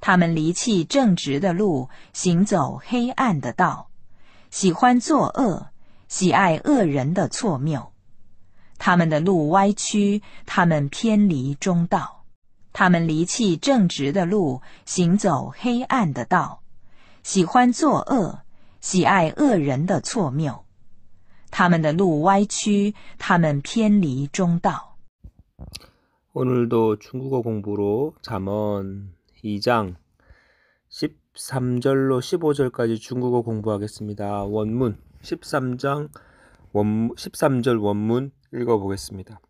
他们离弃正直的路，行走黑暗的道，喜欢作恶，喜爱恶人的错谬。他们的路歪曲，他们偏离中道。他们离弃正直的路，行走黑暗的道，喜欢作恶，喜爱恶人的错谬。他们的路歪曲，他们偏离中道。 오늘도 중국어 공부로 잠언 2장 13절로 15절까지 중국어 공부하겠습니다. 원문 13절 원문 읽어보겠습니다.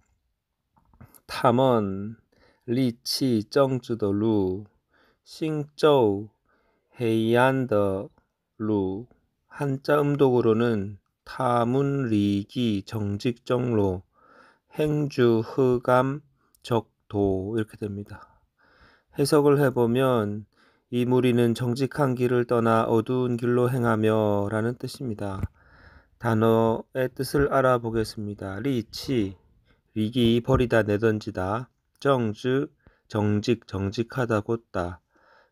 탐언 리치 정즈더루 싱저우 헤이안더루 한자 음독으로는 타문 리기 정직정로 행주 흑암 적도 이렇게 됩니다. 해석을 해보면 이 무리는 정직한 길을 떠나 어두운 길로 행하며 라는 뜻입니다. 단어의 뜻을 알아보겠습니다. 리치, 리기 버리다 내던지다. 정즈, 정직, 정직하다 곧다.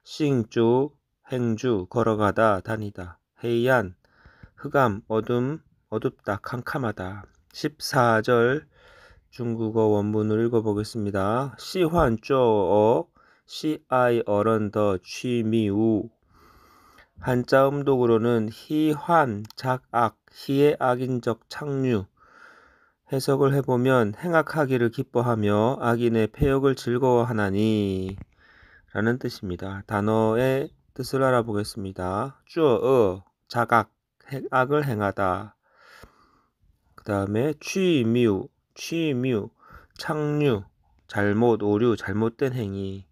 싱주, 행주, 걸어가다 다니다. 헤이안, 흑암, 어둠, 어둡다, 캄캄하다. 14절 중국어 원문을 읽어보겠습니다. 시환 쪼어 시아이 어런더 취미우 한자 음독으로는 희환 작악 희의 악인적 착류 해석을 해보면 행악하기를 기뻐하며 악인의 폐역을 즐거워하나니 라는 뜻입니다. 단어의 뜻을 알아보겠습니다. 쪼어 작악 악을 행하다. 그 다음에 취뮤 착류 잘못 오류 잘못된 행위.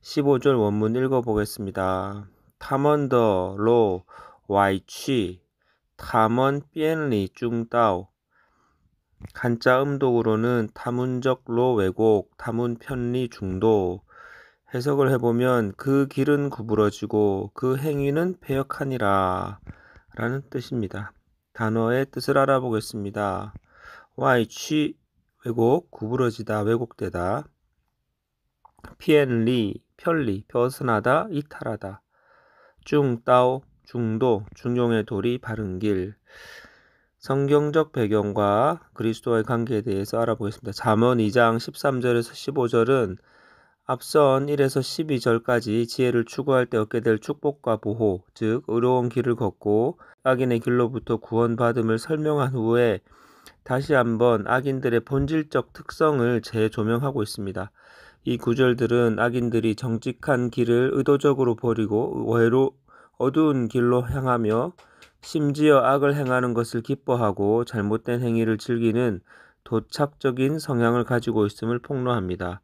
15절 원문 읽어보겠습니다. 탐언더 로 와이취 탐언 비엔리 중다오 한자 음독으로는 탐문적 로 왜곡 탐문 편리 중도 해석을 해보면 그 길은 구부러지고 그 행위는 패역하니라 라는 뜻입니다. 단어의 뜻을 알아보겠습니다. 와이취 왜곡 구부러지다 왜곡되다. 피엔리 편리 벗어나다 이탈하다. 중따오 중도 중용의 도리 바른 길. 성경적 배경과 그리스도와의 관계에 대해서 알아보겠습니다. 잠언 2장 13절에서 15절은 앞선 1에서 12절까지 지혜를 추구할 때 얻게 될 축복과 보호, 즉 의로운 길을 걷고 악인의 길로부터 구원받음을 설명한 후에 다시 한번 악인들의 본질적 특성을 재조명하고 있습니다. 이 구절들은 악인들이 정직한 길을 의도적으로 버리고 어두운 길로 향하며 심지어 악을 행하는 것을 기뻐하고 잘못된 행위를 즐기는 도착적인 성향을 가지고 있음을 폭로합니다.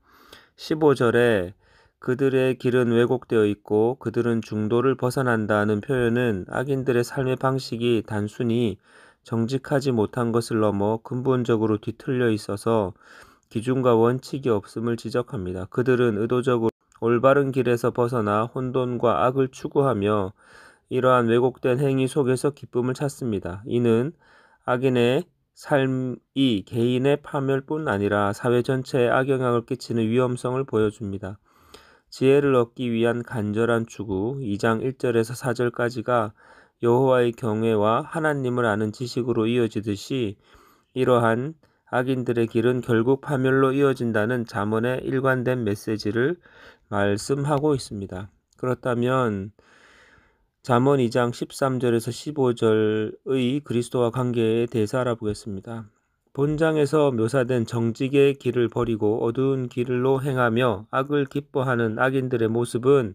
15절에 그들의 길은 왜곡되어 있고 그들은 중도를 벗어난다는 표현은 악인들의 삶의 방식이 단순히 정직하지 못한 것을 넘어 근본적으로 뒤틀려 있어서 기준과 원칙이 없음을 지적합니다. 그들은 의도적으로 올바른 길에서 벗어나 혼돈과 악을 추구하며 이러한 왜곡된 행위 속에서 기쁨을 찾습니다. 이는 악인의 삶이 개인의 파멸뿐 아니라 사회 전체에 악영향을 끼치는 위험성을 보여줍니다. 지혜를 얻기 위한 간절한 추구 2장 1절에서 4절까지가 여호와의 경외와 하나님을 아는 지식으로 이어지듯이 이러한 악인들의 길은 결국 파멸로 이어진다는 잠언의 일관된 메시지를 말씀하고 있습니다. 그렇다면 잠언 2장 13절에서 15절의 그리스도와 관계에 대해서 알아보겠습니다. 본장에서 묘사된 정직의 길을 버리고 어두운 길로 행하며 악을 기뻐하는 악인들의 모습은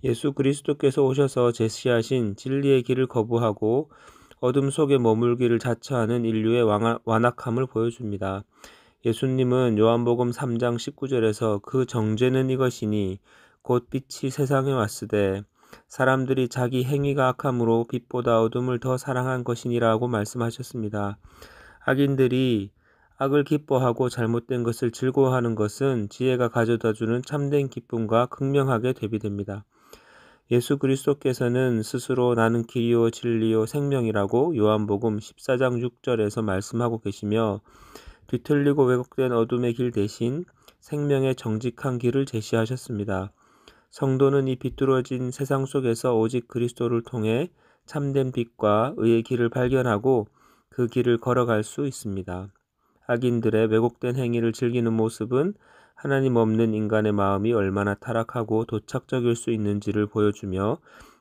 예수 그리스도께서 오셔서 제시하신 진리의 길을 거부하고 어둠 속에 머물기를 자처하는 인류의 완악함을 보여줍니다. 예수님은 요한복음 3장 19절에서 그 정죄는 이것이니 곧 빛이 세상에 왔으되 사람들이 자기 행위가 악함으로 빛보다 어둠을 더 사랑한 것이니라고 말씀하셨습니다. 악인들이 악을 기뻐하고 잘못된 것을 즐거워하는 것은 지혜가 가져다주는 참된 기쁨과 극명하게 대비됩니다. 예수 그리스도께서는 스스로 나는 길이요 진리요 생명이라고 요한복음 14장 6절에서 말씀하고 계시며 뒤틀리고 왜곡된 어둠의 길 대신 생명의 정직한 길을 제시하셨습니다. 성도는 이 비뚤어진 세상 속에서 오직 그리스도를 통해 참된 빛과 의의 길을 발견하고 그 길을 걸어갈 수 있습니다. 악인들의 왜곡된 행위를 즐기는 모습은 하나님 없는 인간의 마음이 얼마나 타락하고 도착적일 수 있는지를 보여주며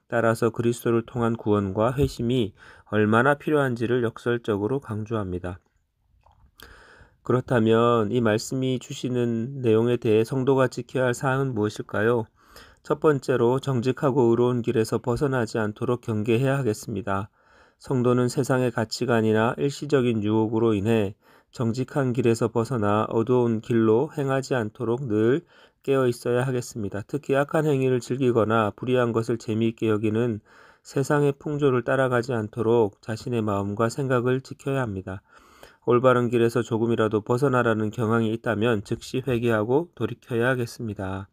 따라서 그리스도를 통한 구원과 회심이 얼마나 필요한지를 역설적으로 강조합니다. 그렇다면 이 말씀이 주시는 내용에 대해 성도가 지켜야 할 사항은 무엇일까요? 첫 번째로 정직하고 의로운 길에서 벗어나지 않도록 경계해야 하겠습니다. 성도는 세상의 가치관이나 일시적인 유혹으로 인해 정직한 길에서 벗어나 어두운 길로 행하지 않도록 늘 깨어 있어야 하겠습니다. 특히 악한 행위를 즐기거나 불의한 것을 재미있게 여기는 세상의 풍조를 따라가지 않도록 자신의 마음과 생각을 지켜야 합니다. 올바른 길에서 조금이라도 벗어나라는 경향이 있다면 즉시 회개하고 돌이켜야 하겠습니다.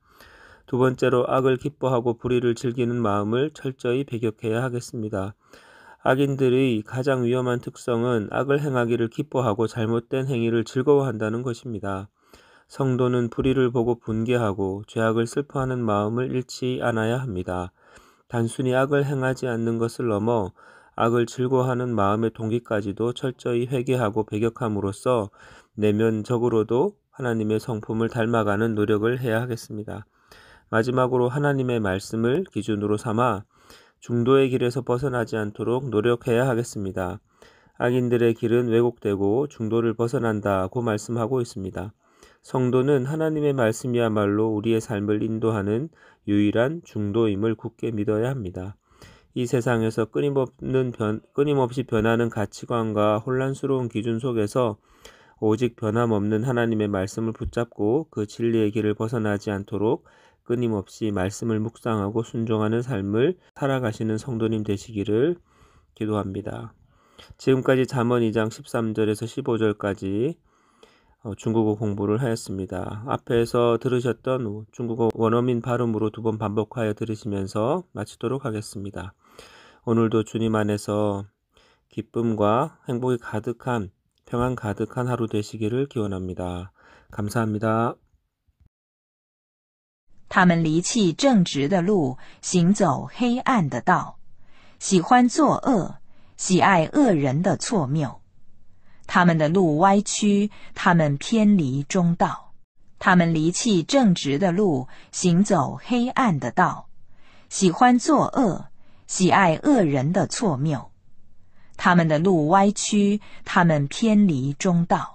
두 번째로 악을 기뻐하고 불의를 즐기는 마음을 철저히 배격해야 하겠습니다. 악인들의 가장 위험한 특성은 악을 행하기를 기뻐하고 잘못된 행위를 즐거워한다는 것입니다. 성도는 불의를 보고 분개하고 죄악을 슬퍼하는 마음을 잃지 않아야 합니다. 단순히 악을 행하지 않는 것을 넘어 악을 즐거워하는 마음의 동기까지도 철저히 회개하고 배격함으로써 내면적으로도 하나님의 성품을 닮아가는 노력을 해야 하겠습니다. 마지막으로 하나님의 말씀을 기준으로 삼아 중도의 길에서 벗어나지 않도록 노력해야 하겠습니다. 악인들의 길은 왜곡되고 중도를 벗어난다고 말씀하고 있습니다. 성도는 하나님의 말씀이야말로 우리의 삶을 인도하는 유일한 중도임을 굳게 믿어야 합니다. 이 세상에서 끊임없이 변하는 가치관과 혼란스러운 기준 속에서 오직 변함없는 하나님의 말씀을 붙잡고 그 진리의 길을 벗어나지 않도록 끊임없이 말씀을 묵상하고 순종하는 삶을 살아가시는 성도님 되시기를 기도합니다. 지금까지 잠언 2장 13절에서 15절까지 중국어 공부를 하였습니다. 앞에서 들으셨던 중국어 원어민 발음으로 2번 반복하여 들으시면서 마치도록 하겠습니다. 오늘도 주님 안에서 기쁨과 행복이 가득한, 평안 가득한 하루 되시기를 기원합니다. 감사합니다. 他们离弃正直的路，行走黑暗的道，喜欢作恶，喜爱恶人的错谬。他们的路歪曲，他们偏离中道。他们离弃正直的路，行走黑暗的道，喜欢作恶，喜爱恶人的错谬。他们的路歪曲，他们偏离中道。